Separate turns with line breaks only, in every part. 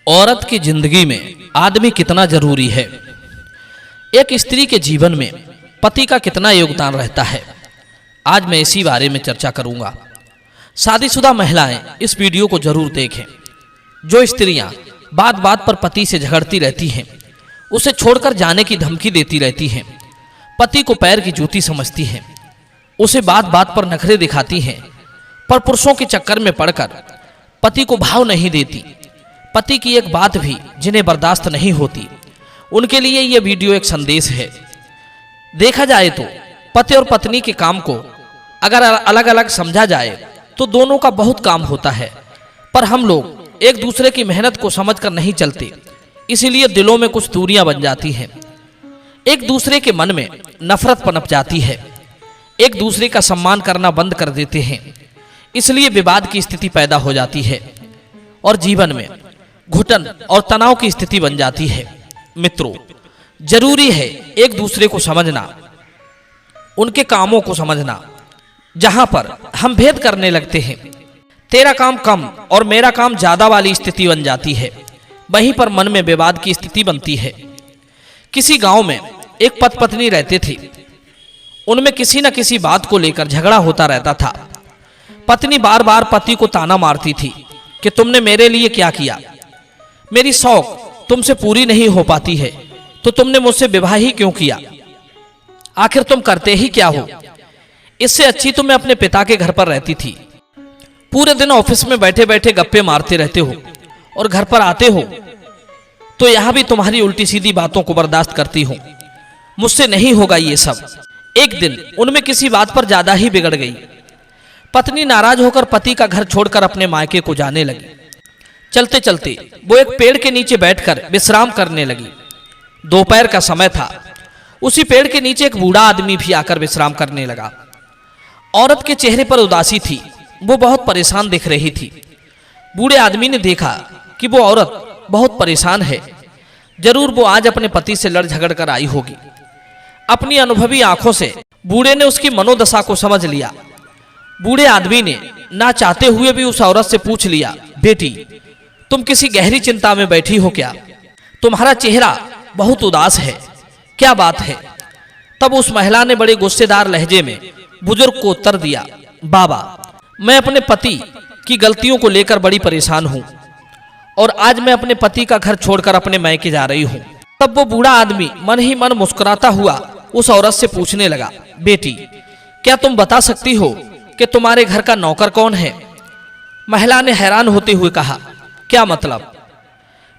औरत की जिंदगी में आदमी कितना जरूरी है। एक स्त्री के जीवन में पति का कितना योगदान रहता है, आज मैं इसी बारे में चर्चा करूंगा। शादीशुदा महिलाएं इस वीडियो को जरूर देखें। जो स्त्रियां बात बात पर पति से झगड़ती रहती हैं, उसे छोड़कर जाने की धमकी देती रहती हैं, पति को पैर की जूती समझती हैं, उसे बात बात पर नखरे दिखाती हैं, पर पुरुषों के चक्कर में पड़कर पति को भाव नहीं देती, पति की एक बात भी जिन्हें बर्दाश्त नहीं होती, उनके लिए यह वीडियो एक संदेश है। देखा जाए तो पति और पत्नी के काम को अगर अलग अलग समझा जाए तो दोनों का बहुत काम होता है, पर हम लोग एक दूसरे की मेहनत को समझकर नहीं चलते, इसीलिए दिलों में कुछ दूरियां बन जाती हैं। एक दूसरे के मन में नफरत पनप जाती है, एक दूसरे का सम्मान करना बंद कर देते हैं, इसलिए विवाद की स्थिति पैदा हो जाती है और जीवन में घुटन और तनाव की स्थिति बन जाती है। मित्रों, जरूरी है एक दूसरे को समझना, उनके कामों को समझना। जहां पर हम भेद करने लगते हैं, तेरा काम कम और मेरा काम ज्यादा वाली स्थिति बन जाती है, वहीं पर मन में विवाद की स्थिति बनती है। किसी गांव में एक पति पत्नी रहते थे, उनमें किसी न किसी बात को लेकर झगड़ा होता रहता था। पत्नी बार बार पति को ताना मारती थी कि तुमने मेरे लिए क्या किया, मेरी शौक तुमसे पूरी नहीं हो पाती है तो तुमने मुझसे विवाह ही क्यों किया, आखिर तुम करते ही क्या हो, इससे अच्छी तो मैं अपने पिता के घर पर रहती थी। पूरे दिन ऑफिस में बैठे बैठे गप्पे मारते रहते हो और घर पर आते हो तो यहां भी तुम्हारी उल्टी सीधी बातों को बर्दाश्त करती हूं, मुझसे नहीं होगा ये सब। एक दिन उनमें किसी बात पर ज्यादा ही बिगड़ गई। पत्नी नाराज होकर पति का घर छोड़कर अपने मायके को जाने लगी। चलते चलते वो एक पेड़ के नीचे बैठकर विश्राम करने लगी। दोपहर का समय था। उसी पेड़ के नीचे एक बूढ़ा आदमी भी आकर विश्राम करने लगा। औरत के चेहरे पर उदासी थी, वो बहुत परेशान दिख रही थी। बूढ़े आदमी ने देखा कि वो औरत बहुत परेशान है, जरूर वो आज अपने पति से लड़ झगड़ कर आई होगी। अपनी अनुभवी आंखों से बूढ़े ने उसकी मनोदशा को समझ लिया। बूढ़े आदमी ने ना चाहते हुए भी उस औरत से पूछ लिया, बेटी तुम किसी गहरी चिंता में बैठी हो क्या, तुम्हारा चेहरा बहुत उदास है, क्या बात है। तब उस महिला ने बड़े गुस्सेदार लहजे में बुजुर्ग को उत्तर दिया, बाबा मैं अपने पति की गलतियों को लेकर बड़ी परेशान हूं और आज मैं अपने पति का घर छोड़कर अपने मायके जा रही हूं। तब वो बूढ़ा आदमी मन ही मन मुस्कुराता हुआ उस औरत से पूछने लगा, बेटी क्या तुम बता सकती हो कि तुम्हारे घर का नौकर कौन है। महिला ने हैरान होते हुए कहा, क्या मतलब,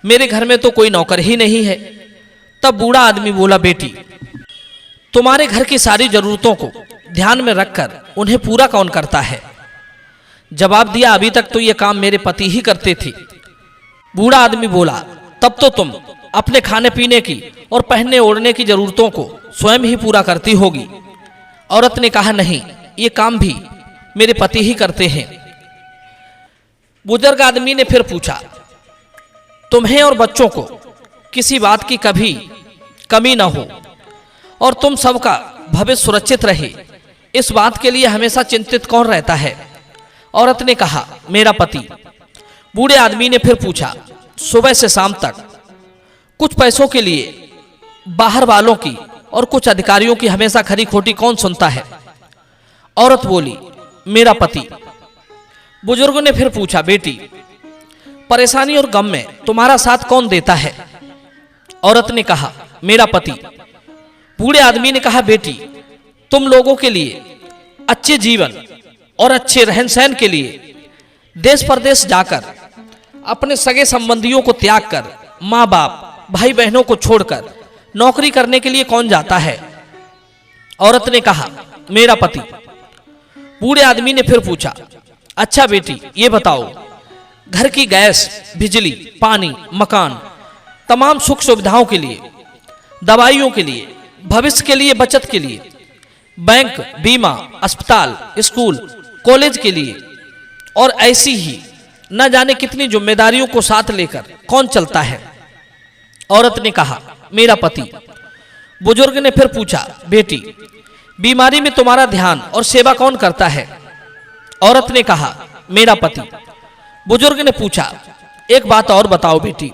मेरे घर में तो कोई नौकर ही नहीं है। तब बूढ़ा आदमी बोला, बेटी तुम्हारे घर की सारी जरूरतों को ध्यान में रखकर उन्हें पूरा कौन करता है। जवाब दिया, अभी तक तो यह काम मेरे पति ही करते थे। बूढ़ा आदमी बोला, तब तो तुम अपने खाने पीने की और पहनने ओढ़ने की जरूरतों को स्वयं ही पूरा करती होगी। औरत ने कहा, नहीं ये काम भी मेरे पति ही करते हैं। बुजुर्ग आदमी ने फिर पूछा, तुम्हें और बच्चों को किसी बात की कभी कमी ना हो और तुम सबका भविष्य सुरक्षित रहे, इस बात के लिए हमेशा चिंतित कौन रहता है। औरत ने कहा, मेरा पति। बूढ़े आदमी ने फिर पूछा, सुबह से शाम तक कुछ पैसों के लिए बाहर वालों की और कुछ अधिकारियों की हमेशा खरी खोटी कौन सुनता है। औरत बोली, मेरा पति। बुजुर्ग ने फिर पूछा, बेटी परेशानी और गम में तुम्हारा साथ कौन देता है। औरत ने कहा, मेरा पति। बूढ़े आदमी ने कहा, बेटी तुम लोगों के लिए अच्छे जीवन और अच्छे रहन सहन के लिए देश परदेश जाकर अपने सगे संबंधियों को त्याग कर, माँ बाप भाई बहनों को छोड़कर नौकरी करने के लिए कौन जाता है। औरत ने कहा, मेरा पति। बूढ़े आदमी ने फिर पूछा, अच्छा बेटी ये बताओ, घर की गैस बिजली पानी मकान तमाम सुख सुविधाओं के लिए, दवाइयों के लिए, भविष्य के लिए बचत के लिए, बैंक बीमा अस्पताल स्कूल कॉलेज के लिए और ऐसी ही न जाने कितनी जिम्मेदारियों को साथ लेकर कौन चलता है। औरत ने कहा, मेरा पति। बुजुर्ग ने फिर पूछा, बेटी बीमारी में तुम्हारा ध्यान और सेवा कौन करता है। औरत ने कहा, मेरा पति। बुजुर्ग ने पूछा, एक बात और बताओ बेटी,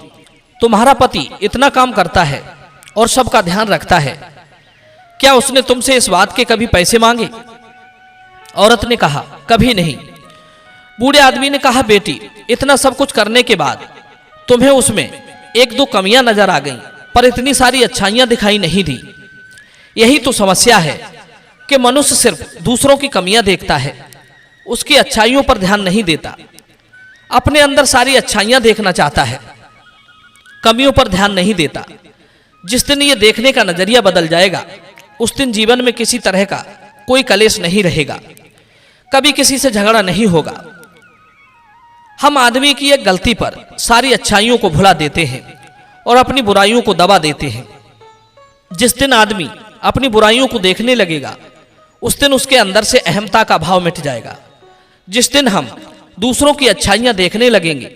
तुम्हारा पति इतना काम करता है और सबका ध्यान रखता है, क्या उसने तुमसे इस बात के कभी पैसे मांगे? औरत ने कहा, कभी नहीं। बूढ़े आदमी ने कहा, बेटी इतना सब कुछ करने के बाद तुम्हें उसमें एक दो कमियां नजर आ गईं, पर इतनी सारी अच्छाइयां दिखाई नहीं दी। यही तो समस्या है कि मनुष्य सिर्फ दूसरों की कमियां देखता है, उसकी अच्छाइयों पर ध्यान नहीं देता। अपने अंदर सारी अच्छाइयां देखना चाहता है, कमियों पर ध्यान नहीं देता। जिस दिन ये देखने का नजरिया बदल जाएगा, उस दिन जीवन में किसी तरह का कोई कलेश नहीं रहेगा, कभी किसी से झगड़ा नहीं होगा। हम आदमी की एक गलती पर सारी अच्छाइयों को भुला देते हैं और अपनी बुराइयों को दबा देते हैं। जिस दिन आदमी अपनी बुराइयों को देखने लगेगा, उस दिन उसके अंदर से अहमता का भाव मिट जाएगा। जिस दिन हम दूसरों की अच्छाइयां देखने लगेंगे,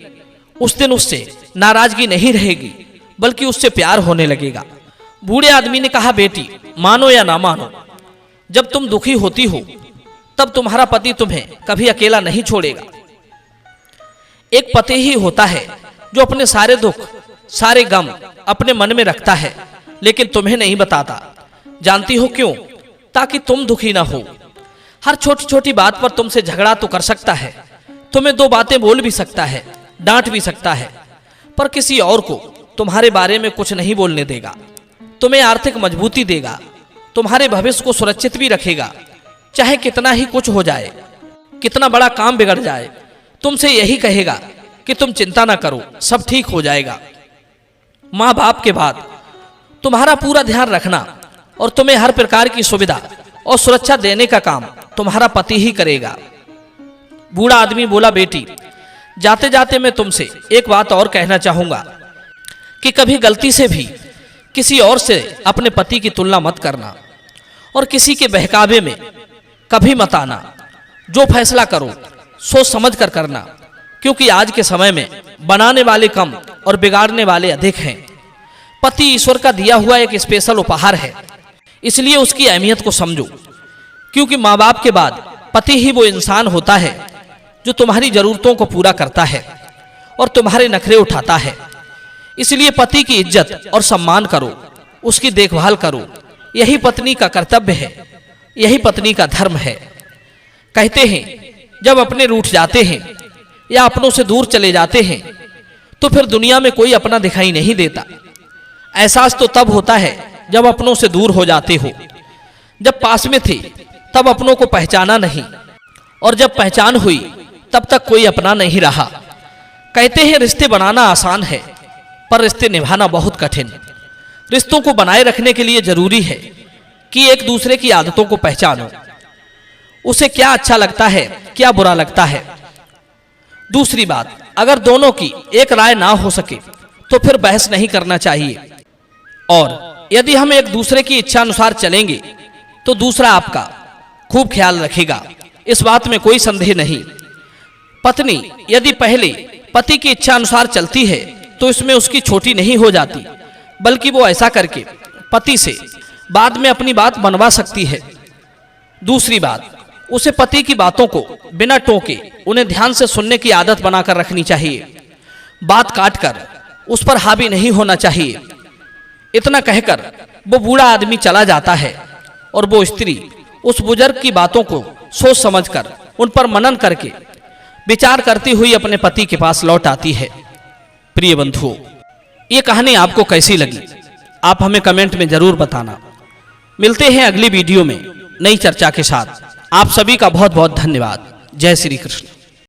उस दिन उससे नाराजगी नहीं रहेगी, बल्कि उससे प्यार होने लगेगा। बूढ़े आदमी ने कहा, बेटी मानो या ना मानो, जब तुम दुखी होती हो तब तुम्हारा पति तुम्हें कभी अकेला नहीं छोड़ेगा। एक पति ही होता है जो अपने सारे दुख सारे गम अपने मन में रखता है, लेकिन तुम्हें नहीं बताता। जानती हो क्यों? ताकि तुम दुखी ना हो। हर छोटी छोटी बात पर तुमसे झगड़ा तो कर सकता है, तुम्हें दो बातें बोल भी सकता है, डांट भी सकता है, पर किसी और को तुम्हारे बारे में कुछ नहीं बोलने देगा। तुम्हें आर्थिक मजबूती देगा, तुम्हारे भविष्य को सुरक्षित भी रखेगा। चाहे कितना ही कुछ हो जाए, कितना बड़ा काम बिगड़ जाए, तुमसे यही कहेगा कि तुम चिंता ना करो, सब ठीक हो जाएगा। माँ बाप के बाद तुम्हारा पूरा ध्यान रखना और तुम्हें हर प्रकार की सुविधा और सुरक्षा देने का काम तुम्हारा पति ही करेगा। बूढ़ा आदमी बोला, बेटी जाते जाते मैं तुमसे एक बात और कहना चाहूंगा कि कभी गलती से भी किसी और से अपने पति की तुलना मत करना और किसी के बहकावे में कभी मत आना। जो फैसला करो सोच समझ कर करना, क्योंकि आज के समय में बनाने वाले कम और बिगाड़ने वाले अधिक हैं। पति ईश्वर का दिया हुआ एक स्पेशल उपहार है, इसलिए उसकी अहमियत को समझो, क्योंकि माँ बाप के बाद पति ही वो इंसान होता है जो तुम्हारी जरूरतों को पूरा करता है और तुम्हारे नखरे उठाता है। इसलिए पति की इज्जत और सम्मान करो, उसकी देखभाल करो। यही पत्नी का कर्तव्य है, यही पत्नी का धर्म है। कहते हैं जब अपने रूठ जाते हैं या अपनों से दूर चले जाते हैं, तो फिर दुनिया में कोई अपना दिखाई नहीं देता। एहसास तो तब होता है जब अपनों से दूर हो जाते हो। जब पास में थे तब अपनों को पहचाना नहीं, और जब पहचान हुई तब तक कोई अपना नहीं रहा। कहते हैं रिश्ते बनाना आसान है, पर रिश्ते निभाना बहुत कठिन। रिश्तों को बनाए रखने के लिए जरूरी है कि एक दूसरे की आदतों को पहचानो, उसे क्या अच्छा लगता है, क्या बुरा लगता है। दूसरी बात, अगर दोनों की एक राय ना हो सके तो फिर बहस नहीं करना चाहिए, और यदि हम एक दूसरे की इच्छा अनुसार चलेंगे तो दूसरा आपका खूब ख्याल रखेगा, इस बात में कोई संदेह नहीं। पत्नी यदि पहले पति की इच्छा अनुसार चलती है तो इसमें उसकी छोटी नहीं हो जाती, बल्कि वो ऐसा करके पति से बाद में अपनी बात मनवा सकती है। दूसरी बात, उसे पति की बातों को बिना टोके उन्हें ध्यान से सुनने की आदत बनाकर रखनी चाहिए। बात काटकर उस पर हावी नहीं होना चाहिए। इतना कहकर वो बूढ़ा आदमी चला जाता है और वो स्त्री उस बुजुर्ग की बातों को सोच समझकर उन पर मनन करके विचार करती हुई अपने पति के पास लौट आती है। प्रिय बंधुओं, ये कहानी आपको कैसी लगी आप हमें कमेंट में जरूर बताना। मिलते हैं अगली वीडियो में नई चर्चा के साथ। आप सभी का बहुत बहुत धन्यवाद। जय श्री कृष्ण।